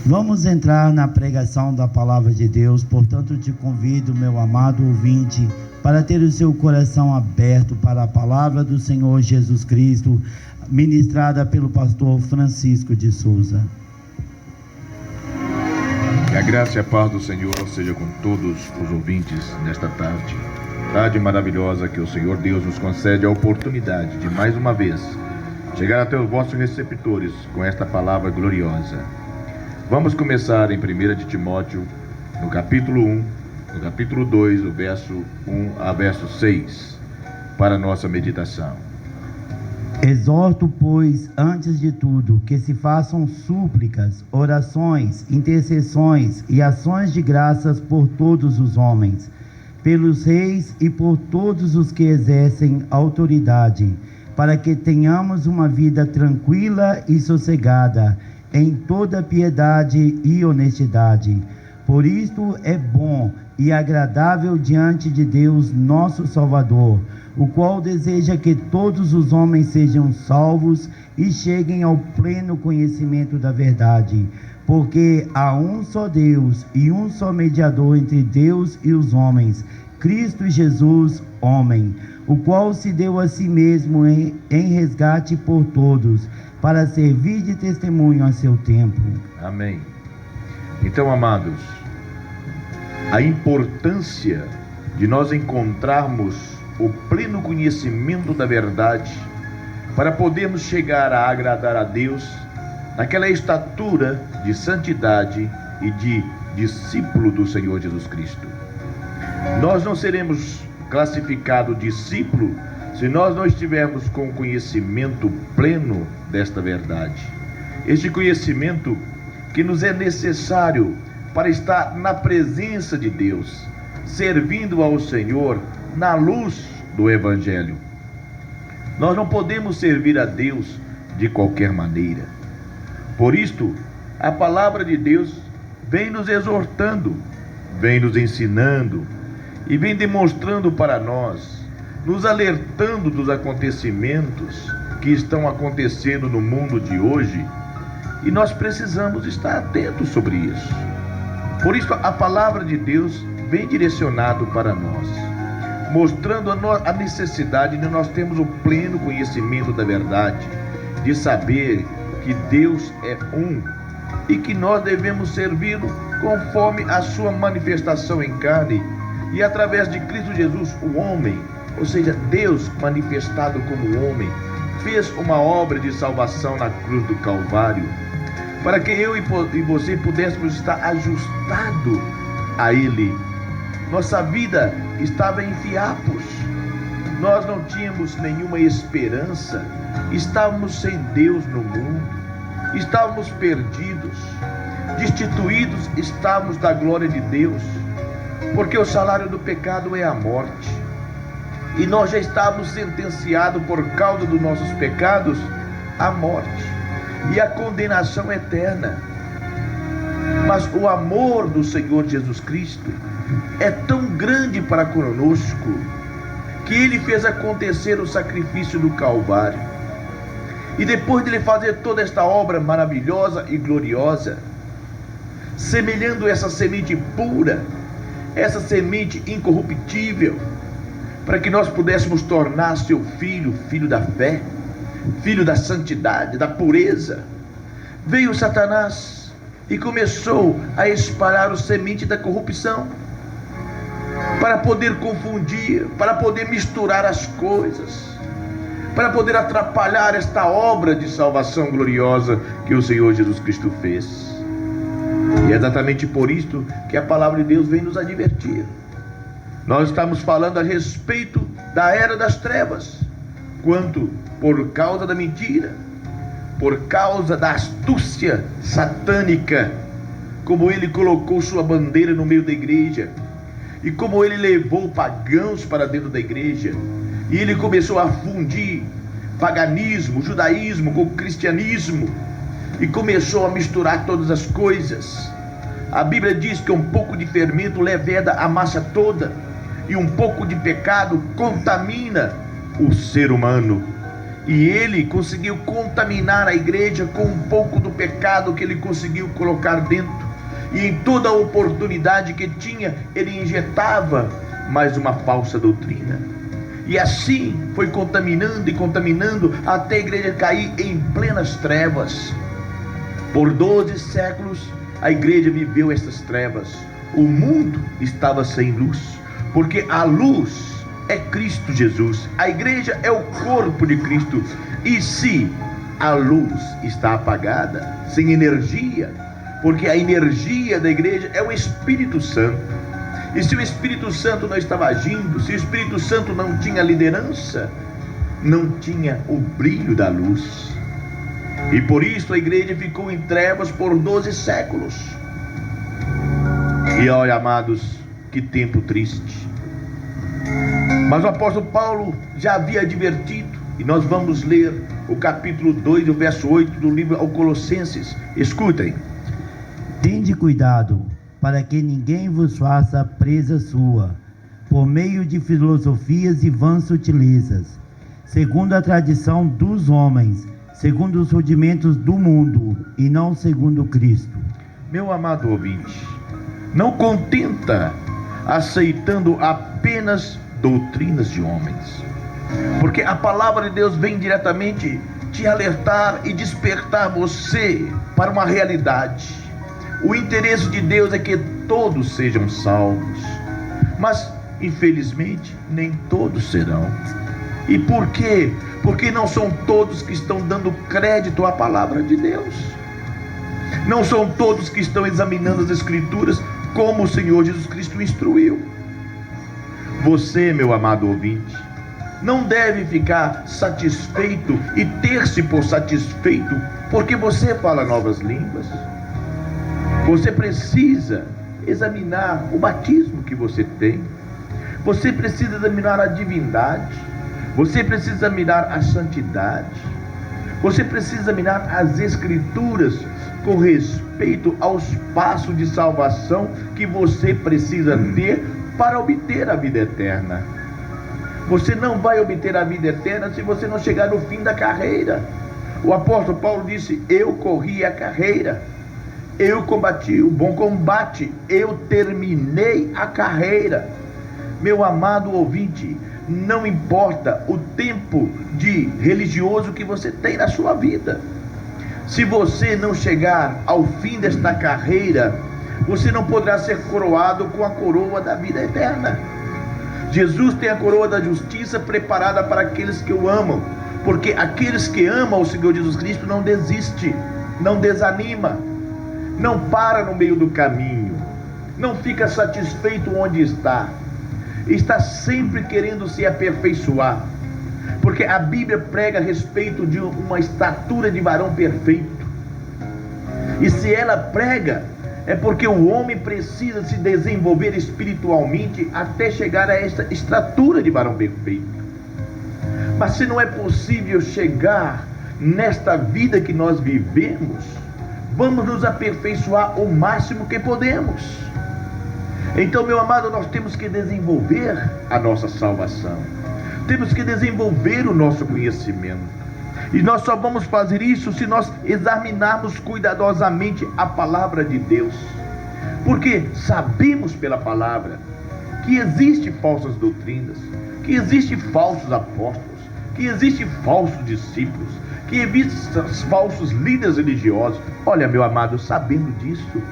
Vamos entrar na pregação da palavra de Deus, portanto te convido, meu amado ouvinte, para ter o seu coração aberto para a palavra do Senhor Jesus Cristo, ministrada pelo pastor Francisco de Souza. Que a graça e a paz do Senhor seja com todos os ouvintes nesta tarde. Tarde maravilhosa que o Senhor Deus nos concede a oportunidade de mais uma vez chegar até os vossos receptores com esta palavra gloriosa. Vamos começar em 1 de Timóteo, no capítulo 1, no capítulo 2, o verso 1 a verso 6, para a nossa meditação. Exorto, pois, antes de tudo, que se façam súplicas, orações, intercessões e ações de graças por todos os homens, pelos reis e por todos os que exercem autoridade, para que tenhamos uma vida tranquila e sossegada, em toda piedade e honestidade. Por isto é bom e agradável diante de Deus nosso Salvador, o qual deseja que todos os homens sejam salvos e cheguem ao pleno conhecimento da verdade, porque há um só Deus e um só mediador entre Deus e os homens, Cristo Jesus, homem, o qual se deu a si mesmo em resgate por todos, para servir de testemunho a seu tempo. Amém. Então, amados, a importância de nós encontrarmos o pleno conhecimento da verdade para podermos chegar a agradar a Deus naquela estatura de santidade e de discípulo do Senhor Jesus Cristo. Nós não seremos classificados discípulo se nós não estivermos com o conhecimento pleno desta verdade. Este conhecimento que nos é necessário para estar na presença de Deus, servindo ao Senhor na luz do Evangelho. Nós não podemos servir a Deus de qualquer maneira. Por isto, a palavra de Deus vem nos exortando, vem nos ensinando e vem demonstrando para nós, nos alertando dos acontecimentos que estão acontecendo no mundo de hoje, e nós precisamos estar atentos sobre isso. Por isso a palavra de Deus vem direcionado para nós, mostrando a necessidade de nós termos o pleno conhecimento da verdade, de saber que Deus é um e que nós devemos servi-lo conforme a sua manifestação em carne e através de Cristo Jesus, o homem, ou seja, Deus manifestado como homem, fez uma obra de salvação na cruz do Calvário, para que eu e você pudéssemos estar ajustados a Ele. Nossa vida estava em fiapos, nós não tínhamos nenhuma esperança, estávamos sem Deus no mundo, estávamos perdidos, destituídos estávamos da glória de Deus, porque o salário do pecado é a morte. E nós já estávamos sentenciados por causa dos nossos pecados à morte e à condenação eterna. Mas o amor do Senhor Jesus Cristo é tão grande para conosco que Ele fez acontecer o sacrifício do Calvário. E depois de Ele fazer toda esta obra maravilhosa e gloriosa, semelhando essa semente pura, essa semente incorruptível, para que nós pudéssemos tornar seu filho, filho da fé, filho da santidade, da pureza, veio Satanás e começou a espalhar o semente da corrupção, para poder confundir, para poder misturar as coisas, para poder atrapalhar esta obra de salvação gloriosa que o Senhor Jesus Cristo fez. E é exatamente por isto que a palavra de Deus vem nos advertir. Nós estamos falando a respeito da era das trevas, quanto por causa da mentira, por causa da astúcia satânica, como ele colocou sua bandeira no meio da igreja, e como ele levou pagãos para dentro da igreja, e ele começou a fundir paganismo, judaísmo com cristianismo, e começou a misturar todas as coisas. A Bíblia diz que um pouco de fermento leveda a massa toda, e um pouco de pecado contamina o ser humano. E ele conseguiu contaminar a igreja com um pouco do pecado que ele conseguiu colocar dentro. E em toda a oportunidade que tinha, ele injetava mais uma falsa doutrina. E assim foi contaminando e contaminando até a igreja cair em plenas trevas. Por 12 séculos a igreja viveu essas trevas. O mundo estava sem luz, porque a luz é Cristo Jesus. A igreja é o corpo de Cristo. E se a luz está apagada, sem energia, porque a energia da igreja é o Espírito Santo. E se o Espírito Santo não estava agindo, se o Espírito Santo não tinha liderança, não tinha o brilho da luz. E por isso a igreja ficou em trevas por 12 séculos. E olha, amados, que tempo triste. Mas o apóstolo Paulo já havia advertido, e nós vamos ler o capítulo 2, o verso 8 do livro aos Colossenses. Escutem. Tende cuidado, para que ninguém vos faça presa sua, por meio de filosofias e vãs sutilezas, segundo a tradição dos homens, segundo os rudimentos do mundo, e não segundo Cristo. Meu amado ouvinte, não contenta aceitando apenas doutrinas de homens, porque a palavra de Deus vem diretamente te alertar e despertar você para uma realidade. O interesse de Deus é que todos sejam salvos, mas infelizmente nem todos serão. E por quê? Porque não são todos que estão dando crédito à palavra de Deus. Não são todos que estão examinando as Escrituras como o Senhor Jesus Cristo instruiu. Você, meu amado ouvinte, não deve ficar satisfeito e ter-se por satisfeito porque você fala novas línguas. Você precisa examinar o batismo que você tem. Você precisa examinar a divindade. Você precisa examinar a santidade. Você precisa examinar as Escrituras com respeito aos passos de salvação que você precisa ter para obter a vida eterna. Você não vai obter a vida eterna se você não chegar no fim da carreira. O apóstolo Paulo disse: eu corri a carreira, eu combati o bom combate, eu terminei a carreira. Meu amado ouvinte, não importa o tempo de religioso que você tem na sua vida, se você não chegar ao fim desta carreira, você não poderá ser coroado com a coroa da vida eterna. Jesus tem a coroa da justiça preparada para aqueles que o amam, porque aqueles que amam o Senhor Jesus Cristo não desiste, não desanima, não para no meio do caminho, não fica satisfeito onde está sempre querendo se aperfeiçoar, porque a Bíblia prega a respeito de uma estatura de varão perfeito. E se ela prega, é porque o homem precisa se desenvolver espiritualmente até chegar a esta estatura de varão perfeito. Mas se não é possível chegar nesta vida que nós vivemos, vamos nos aperfeiçoar o máximo que podemos. Então, meu amado, nós temos que desenvolver a nossa salvação, temos que desenvolver o nosso conhecimento, e nós só vamos fazer isso se nós examinarmos cuidadosamente a palavra de Deus, porque sabemos pela palavra que existem falsas doutrinas, que existem falsos apóstolos, que existem falsos discípulos, que existem falsos líderes religiosos. Olha, meu amado, sabendo disso,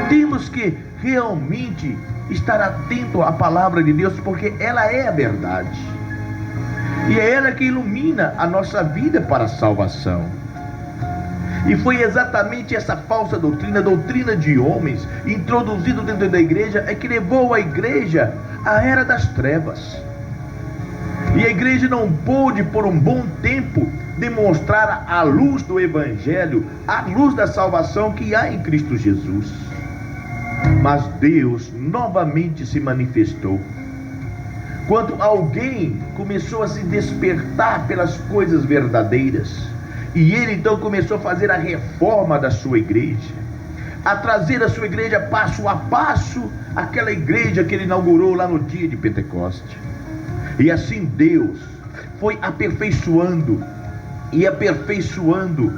temos que realmente estar atento à palavra de Deus, porque ela é a verdade, e é ela que ilumina a nossa vida para a salvação. E foi exatamente essa falsa doutrina, doutrina de homens, introduzida dentro da igreja, é que levou a igreja à era das trevas. E a igreja não pôde por um bom tempo demonstrar a luz do Evangelho, a luz da salvação que há em Cristo Jesus. Mas Deus novamente se manifestou quando alguém começou a se despertar pelas coisas verdadeiras, e ele então começou a fazer a reforma da sua igreja, a trazer a sua igreja passo a passo, aquela igreja que ele inaugurou lá no dia de Pentecoste. E assim Deus foi aperfeiçoando e aperfeiçoando,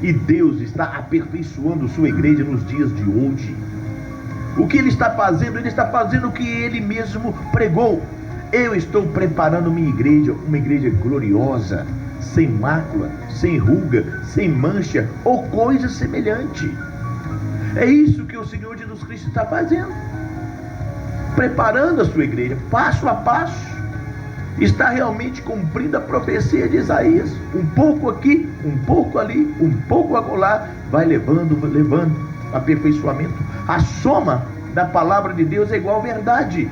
e Deus está aperfeiçoando sua igreja nos dias de hoje. O que Ele está fazendo? Ele está fazendo o que Ele mesmo pregou. Eu estou preparando minha igreja, uma igreja gloriosa, sem mácula, sem ruga, sem mancha ou coisa semelhante. É isso que o Senhor Jesus Cristo está fazendo, preparando a sua igreja, passo a passo. Está realmente cumprindo a profecia de Isaías, um pouco aqui, um pouco ali, um pouco acolá, vai levando aperfeiçoamento. A soma da palavra de Deus é igual à verdade,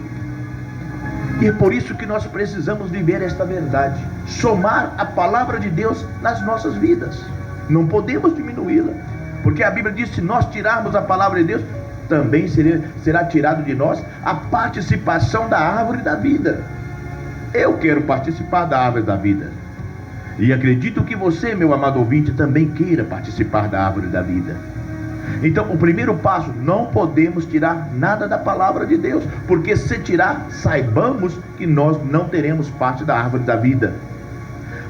e é por isso que nós precisamos viver esta verdade, somar a palavra de Deus nas nossas vidas, não podemos diminuí-la, porque a Bíblia diz: se nós tirarmos a palavra de Deus, também será tirado de nós a participação da árvore da vida. Eu quero participar da árvore da vida, e acredito que você, meu amado ouvinte, também queira participar da árvore da vida. Então, o primeiro passo: não podemos tirar nada da palavra de Deus, porque se tirar, saibamos que nós não teremos parte da árvore da vida.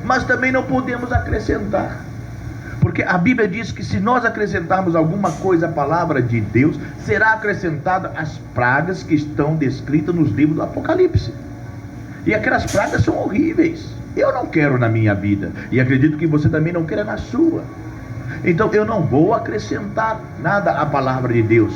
Mas também não podemos acrescentar, porque a Bíblia diz que se nós acrescentarmos alguma coisa à palavra de Deus, será acrescentada as pragas que estão descritas nos livros do Apocalipse. E aquelas pragas são horríveis. Eu não quero na minha vida, e acredito que você também não queira na sua. Então eu não vou acrescentar nada à palavra de Deus.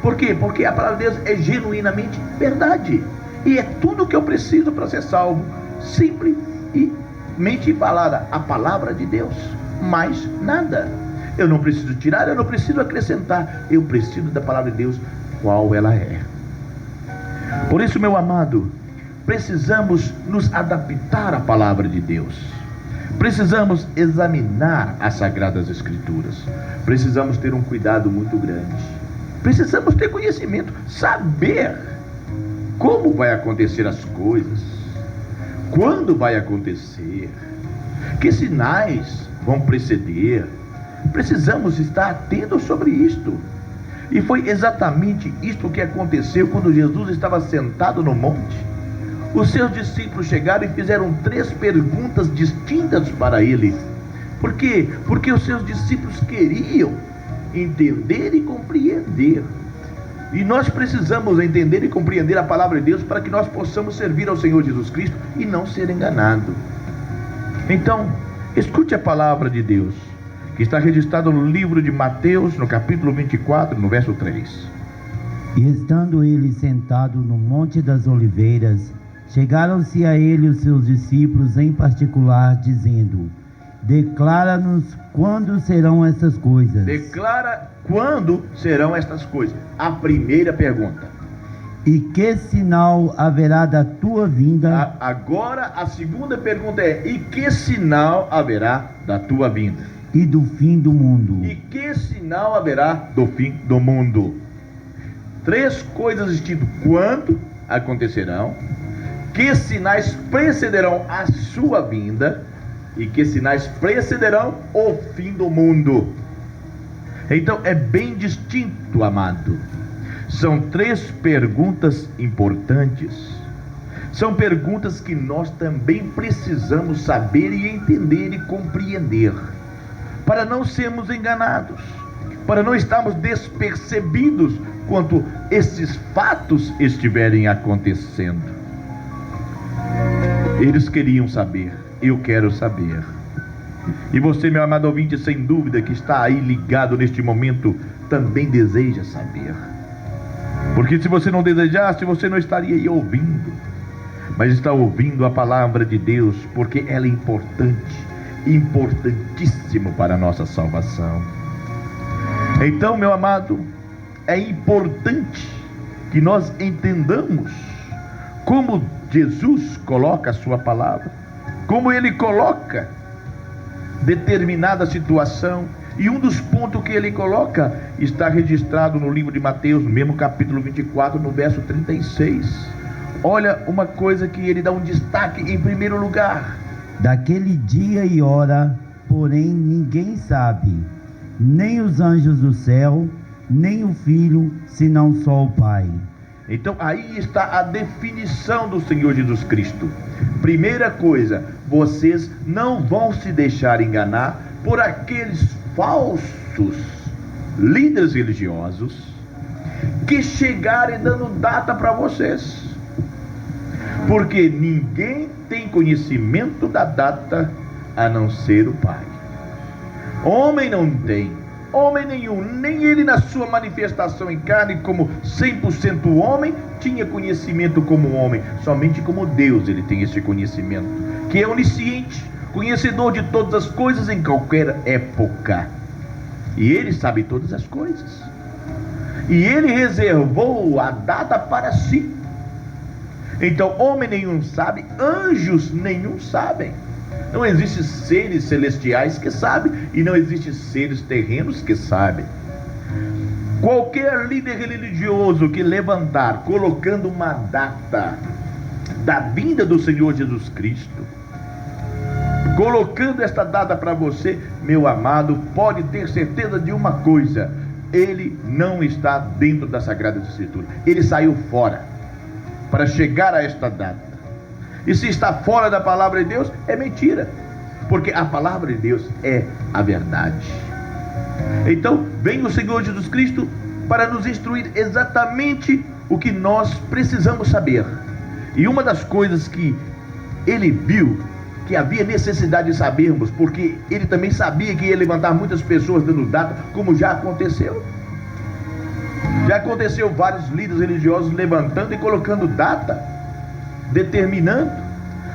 Por quê? Porque a palavra de Deus é genuinamente verdade, e é tudo que eu preciso para ser salvo, simplesmente falada a palavra de Deus, mais nada. Eu não preciso tirar, eu não preciso acrescentar, eu preciso da palavra de Deus qual ela é. Por isso, meu amado, precisamos nos adaptar à palavra de Deus, precisamos examinar as Sagradas Escrituras, precisamos ter um cuidado muito grande, precisamos ter conhecimento, saber como vai acontecer as coisas, quando vai acontecer, que sinais vão preceder. Precisamos estar atentos sobre isto. E foi exatamente isto que aconteceu quando Jesus estava sentado no monte. Os seus discípulos chegaram e fizeram 3 perguntas distintas para ele. Por quê? Porque os seus discípulos queriam entender e compreender. E nós precisamos entender e compreender a palavra de Deus para que nós possamos servir ao Senhor Jesus Cristo e não ser enganado. Então, escute a palavra de Deus, que está registrada no livro de Mateus, no capítulo 24, no verso 3. E estando ele sentado no Monte das Oliveiras, chegaram-se a ele os seus discípulos em particular, dizendo: declara-nos quando serão essas coisas. Declara quando serão estas coisas. A primeira pergunta. E que sinal haverá da tua vinda? Agora a segunda pergunta é: e que sinal haverá da tua vinda? E do fim do mundo? E que sinal haverá do fim do mundo? 3 coisas distintas. Quando acontecerão? Que sinais precederão a sua vinda? E que sinais precederão o fim do mundo? Então é bem distinto, amado. São 3 perguntas importantes. São perguntas que nós também precisamos saber e entender e compreender, para não sermos enganados, para não estarmos despercebidos quando esses fatos estiverem acontecendo. Eles queriam saber, eu quero saber. E você, meu amado ouvinte, sem dúvida que está aí ligado neste momento, também deseja saber. Porque se você não desejasse, você não estaria aí ouvindo. Mas está ouvindo a palavra de Deus, porque ela é importante, importantíssimo para a nossa salvação. Então, meu amado, é importante que nós entendamos como Jesus coloca a sua palavra, como ele coloca determinada situação. E um dos pontos que ele coloca está registrado no livro de Mateus, no mesmo capítulo 24, no verso 36. Olha uma coisa que ele dá um destaque em primeiro lugar. Daquele dia e hora, porém, ninguém sabe, nem os anjos do céu, nem o Filho, senão só o Pai. Então aí está a definição do Senhor Jesus Cristo. Primeira coisa, vocês não vão se deixar enganar por aqueles falsos líderes religiosos que chegarem dando data para vocês, porque ninguém tem conhecimento da data a não ser o Pai. Homem não tem, homem nenhum, nem ele na sua manifestação em carne como 100% homem tinha conhecimento como homem. Somente como Deus ele tem esse conhecimento, que é onisciente, conhecedor de todas as coisas em qualquer época, e ele sabe todas as coisas, e ele reservou a data para si. Então homem nenhum sabe, anjos nenhum sabem. Não existem seres celestiais que sabem, e não existem seres terrenos que sabem. Qualquer líder religioso que levantar colocando uma data da vinda do Senhor Jesus Cristo, colocando esta data para você, meu amado, pode ter certeza de uma coisa: ele não está dentro da Sagrada Escritura. Ele saiu fora para chegar a esta data. E se está fora da palavra de Deus, é mentira, porque a palavra de Deus é a verdade. Então vem o Senhor Jesus Cristo para nos instruir exatamente o que nós precisamos saber. E uma das coisas que ele viu que havia necessidade de sabermos, porque ele também sabia que ia levantar muitas pessoas dando data, como já aconteceu. Já aconteceu vários líderes religiosos levantando e colocando data, determinando.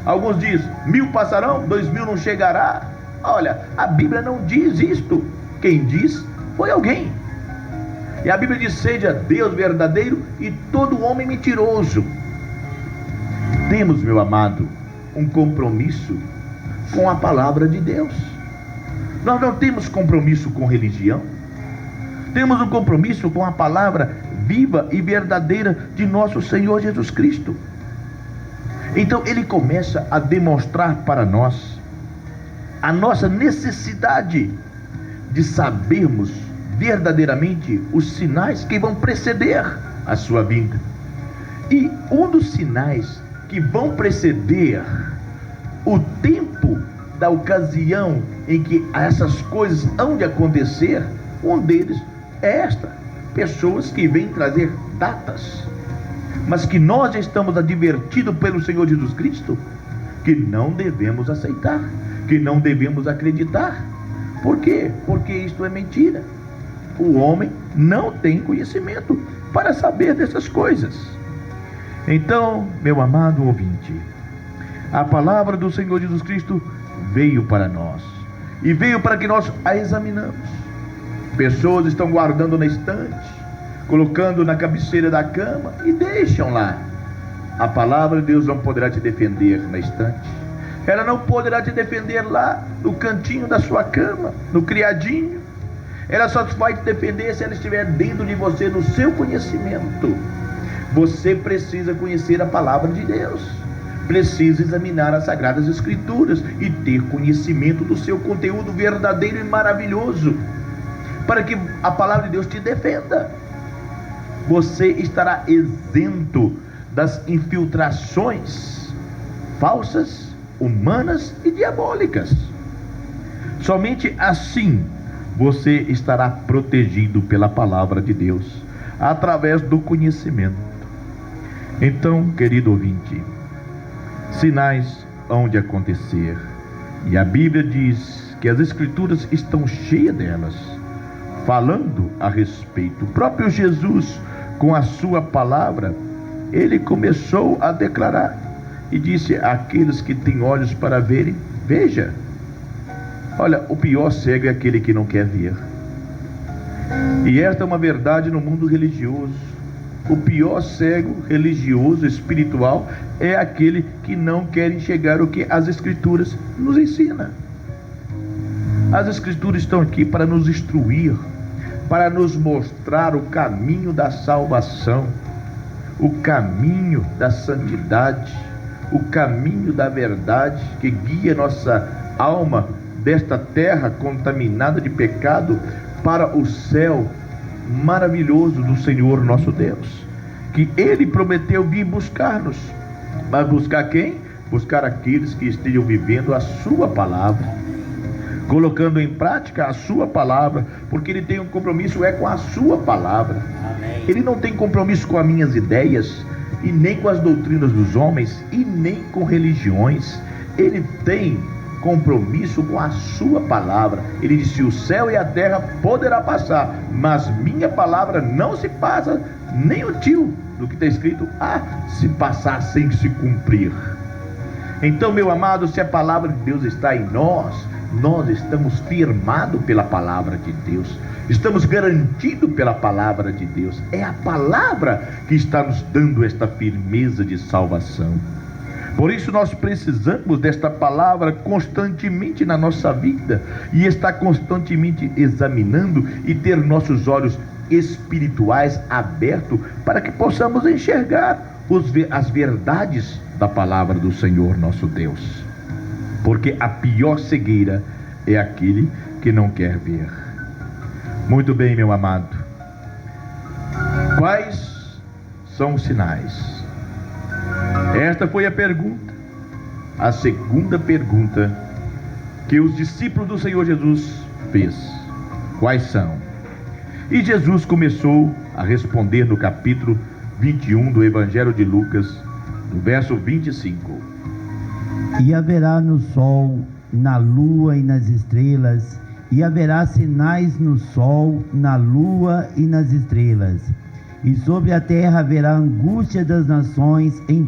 Alguns dizem, 1000 passarão, 2000 não chegará. Olha, a Bíblia não diz isto. Quem diz foi alguém. E a Bíblia diz, seja Deus verdadeiro e todo homem mentiroso. Temos, meu amado, um compromisso com a palavra de Deus. Nós não temos compromisso com religião. Temos um compromisso com a palavra viva e verdadeira de nosso Senhor Jesus Cristo. Então ele começa a demonstrar para nós a nossa necessidade de sabermos verdadeiramente os sinais que vão preceder a sua vinda. E um dos sinais que vão preceder o tempo da ocasião em que essas coisas hão de acontecer, um deles é pessoas que vêm trazer datas, mas que nós estamos advertidos pelo Senhor Jesus Cristo que não devemos aceitar, que não devemos acreditar. Por quê? Porque isto é mentira. O homem não tem conhecimento para saber dessas coisas. Então, meu amado ouvinte, a palavra do Senhor Jesus Cristo veio para nós, e veio para que nós a examinamos. Pessoas estão guardando na estante, colocando na cabeceira da cama e deixam lá. A palavra de Deus não poderá te defender na estante. Ela não poderá te defender lá no cantinho da sua cama, no criadinho. Ela só vai te defender se ela estiver dentro de você, no seu conhecimento. Você precisa conhecer a palavra de Deus, precisa examinar as Sagradas Escrituras e ter conhecimento do seu conteúdo verdadeiro e maravilhoso, para que a palavra de Deus te defenda. Você estará isento das infiltrações falsas, humanas e diabólicas. Somente assim você estará protegido pela palavra de Deus, através do conhecimento. Então, querido ouvinte, sinais hão de acontecer, e a Bíblia diz que as Escrituras estão cheias delas, falando a respeito. O próprio Jesus, com a sua palavra, ele começou a declarar e disse: aqueles que têm olhos para verem, veja. Olha, o pior cego é aquele que não quer ver. E esta é uma verdade no mundo religioso. O pior cego religioso, espiritual, é aquele que não quer enxergar o que as Escrituras nos ensinam. As Escrituras estão aqui para nos instruir, para nos mostrar o caminho da salvação, o caminho da santidade, o caminho da verdade que guia nossa alma desta terra contaminada de pecado para o céu maravilhoso do Senhor nosso Deus. que Ele prometeu vir buscar-nos. Mas buscar quem? Buscar aqueles que estejam vivendo a sua palavra, colocando em prática a sua palavra, porque Ele tem um compromisso com a sua palavra. Amém. Ele não tem compromisso com as minhas ideias, e nem com as doutrinas dos homens, e nem com religiões. Ele tem compromisso com a sua palavra. Ele disse: o céu e a terra poderá passar, mas minha palavra não se passa, nem o tio do que está escrito se passar sem se cumprir. Então, meu amado, se a palavra de Deus está em nós, nós estamos firmados pela palavra de Deus, estamos garantidos pela palavra de Deus. É a palavra que está nos dando esta firmeza de salvação. Por isso nós precisamos desta palavra constantemente na nossa vida, e estar constantemente examinando e ter nossos olhos espirituais abertos para que possamos enxergar as verdades da palavra do Senhor nosso Deus. Porque a pior cegueira é aquele que não quer ver. Muito bem, meu amado. Quais são os sinais? Esta foi a pergunta, a segunda pergunta que os discípulos do Senhor Jesus fez. Quais são? E Jesus começou a responder no capítulo 21 do Evangelho de Lucas, no verso 25. E haverá no sol, na lua e nas estrelas, e haverá sinais no sol, na lua e nas estrelas. E sobre a terra haverá angústia das nações em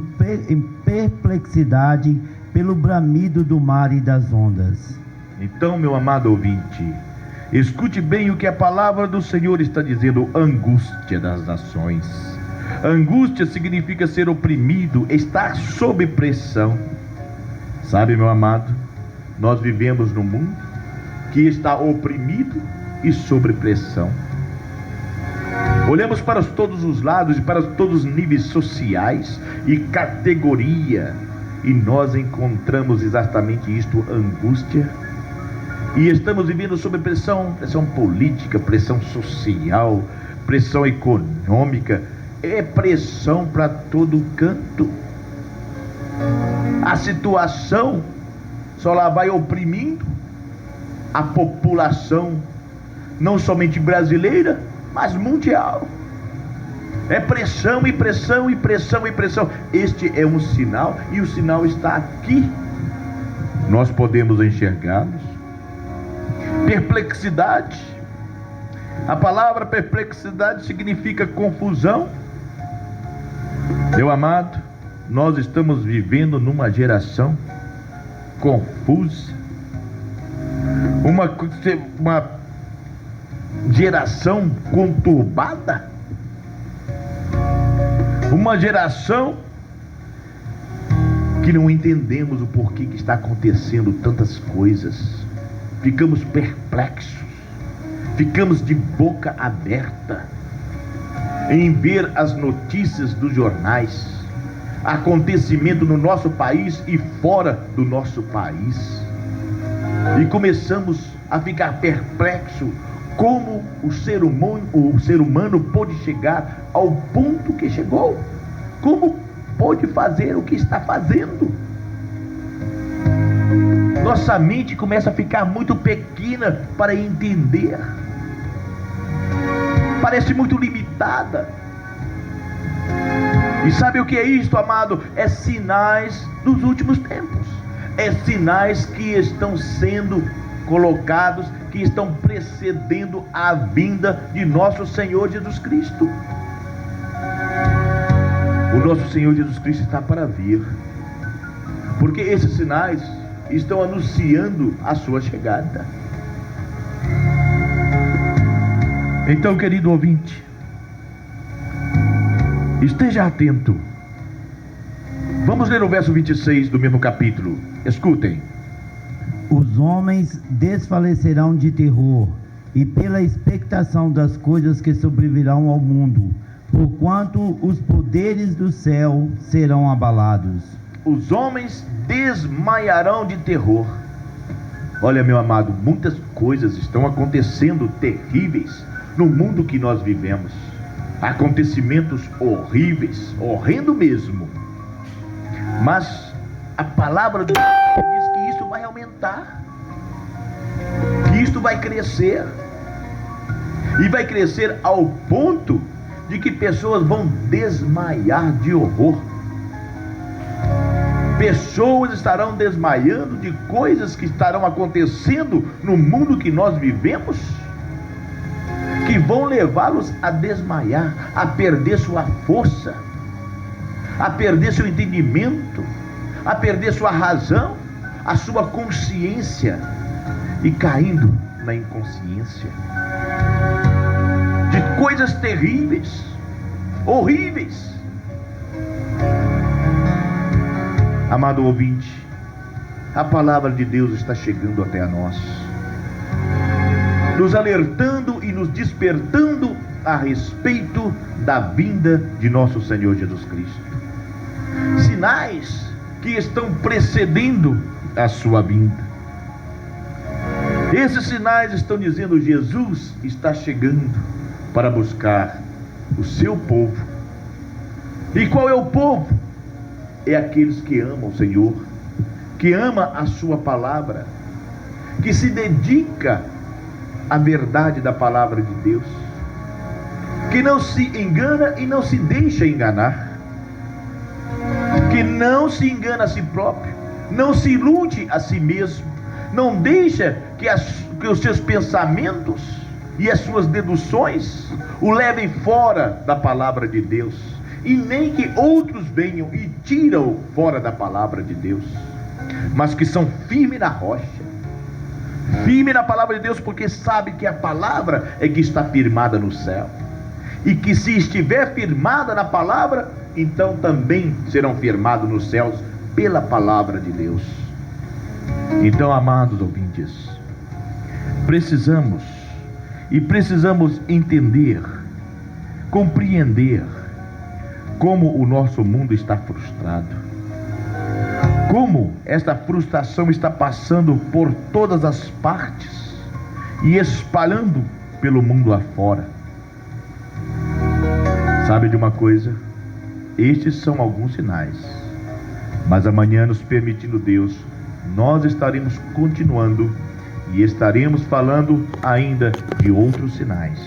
perplexidade pelo bramido do mar e das ondas. Então, meu amado ouvinte, escute bem o que a palavra do Senhor está dizendo: angústia das nações. Angústia significa ser oprimido, estar sob pressão. Sabe, meu amado, nós vivemos num mundo que está oprimido e sob pressão. Olhamos para todos os lados e para todos os níveis sociais e categoria, e nós encontramos exatamente isto: angústia. E estamos vivendo sob pressão política, pressão social, pressão econômica, é pressão para todo canto. A situação só lá vai oprimindo a população, não somente brasileira, mas mundial. É pressão e pressão e pressão e pressão. Este é um sinal, e o sinal está aqui. Nós podemos enxergá-los. Perplexidade. A palavra perplexidade significa confusão. Meu amado, nós estamos vivendo numa geração confusa, uma geração conturbada, uma geração que não entendemos o porquê que está acontecendo tantas coisas. Ficamos perplexos, ficamos de boca aberta em ver as notícias dos jornais, acontecimento no nosso país e fora do nosso país, e começamos a ficar perplexos. Como o ser humano pôde chegar ao ponto que chegou? Como pôde fazer o que está fazendo? Nossa mente começa a ficar muito pequena para entender. Parece muito limitada. E sabe o que é isto, amado? É sinais dos últimos tempos. É sinais que estão sendo colocados, que estão precedendo a vinda de nosso Senhor Jesus Cristo. O nosso Senhor Jesus Cristo está para vir, porque esses sinais estão anunciando a sua chegada. Então, querido ouvinte, esteja atento. Vamos ler o verso 26 do mesmo capítulo. Escutem. Os homens desfalecerão de terror, e pela expectação das coisas que sobrevirão ao mundo, porquanto os poderes do céu serão abalados. Os homens desmaiarão de terror. Olha, meu amado, muitas coisas estão acontecendo terríveis no mundo que nós vivemos. acontecimentos horríveis, horrendo mesmo. Mas a palavra de Deus diz que isso vai aumentar, que isto vai crescer, e vai crescer ao ponto de que pessoas vão desmaiar de horror. Pessoas estarão desmaiando de coisas que estarão acontecendo no mundo que nós vivemos, que vão levá-los a desmaiar, a perder sua força, a perder seu entendimento, a perder sua razão, a sua consciência, e caindo na inconsciência de coisas terríveis, horríveis. Amado ouvinte, a palavra de Deus está chegando até a nós, nos alertando e nos despertando a respeito da vinda de nosso Senhor Jesus Cristo. Sinais que estão precedendo a sua vinda. Esses sinais estão dizendo: Jesus está chegando para buscar o seu povo. E qual é o povo? É aqueles que amam o Senhor, que ama a sua palavra, que se dedica à verdade da palavra de Deus, que não se engana e não se deixa enganar, que não se engana a si próprio, não se ilude a si mesmo, não deixa que os seus pensamentos e as suas deduções o levem fora da palavra de Deus, e nem que outros venham e tiram fora da palavra de Deus, mas que são firmes na rocha, firme na palavra de Deus, porque sabe que a palavra é que está firmada no céu, e que se estiver firmada na palavra, então também serão firmados nos céus pela palavra de Deus. Então, amados ouvintes, precisamos entender, compreender como o nosso mundo está frustrado, como esta frustração está passando por todas as partes e espalhando pelo mundo afora. Sabe de uma coisa? Estes são alguns sinais, mas amanhã, nos permitindo Deus, nós estaremos continuando e estaremos falando ainda de outros sinais.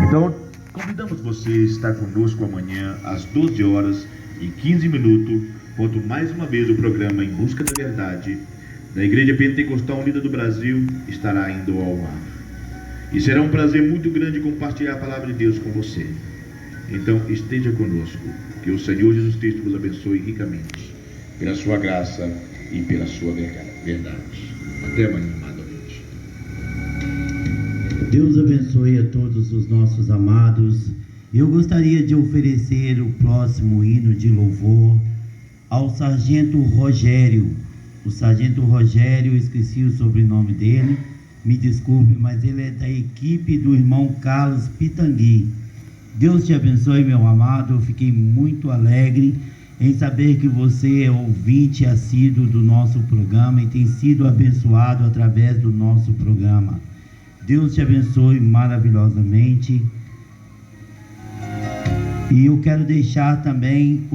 Então, convidamos você a estar conosco amanhã às 12h15, quando mais uma vez o programa Em Busca da Verdade da Igreja Pentecostal Unida do Brasil estará indo ao ar. E será um prazer muito grande compartilhar a palavra de Deus com você. Então esteja conosco, que o Senhor Jesus Cristo vos abençoe ricamente, pela sua graça e pela sua verdade. Até amanhã, amado ouvinte. Deus abençoe a todos os nossos amados. Eu gostaria de oferecer o próximo hino de louvor ao Sargento Rogério. O Sargento Rogério, esqueci o sobrenome dele, me desculpe, mas ele é da equipe do irmão Carlos Pitangui. Deus te abençoe, meu amado. Eu fiquei muito alegre em saber que você é ouvinte assíduo do nosso programa e tem sido abençoado através do nosso programa. Deus te abençoe maravilhosamente. E eu quero deixar também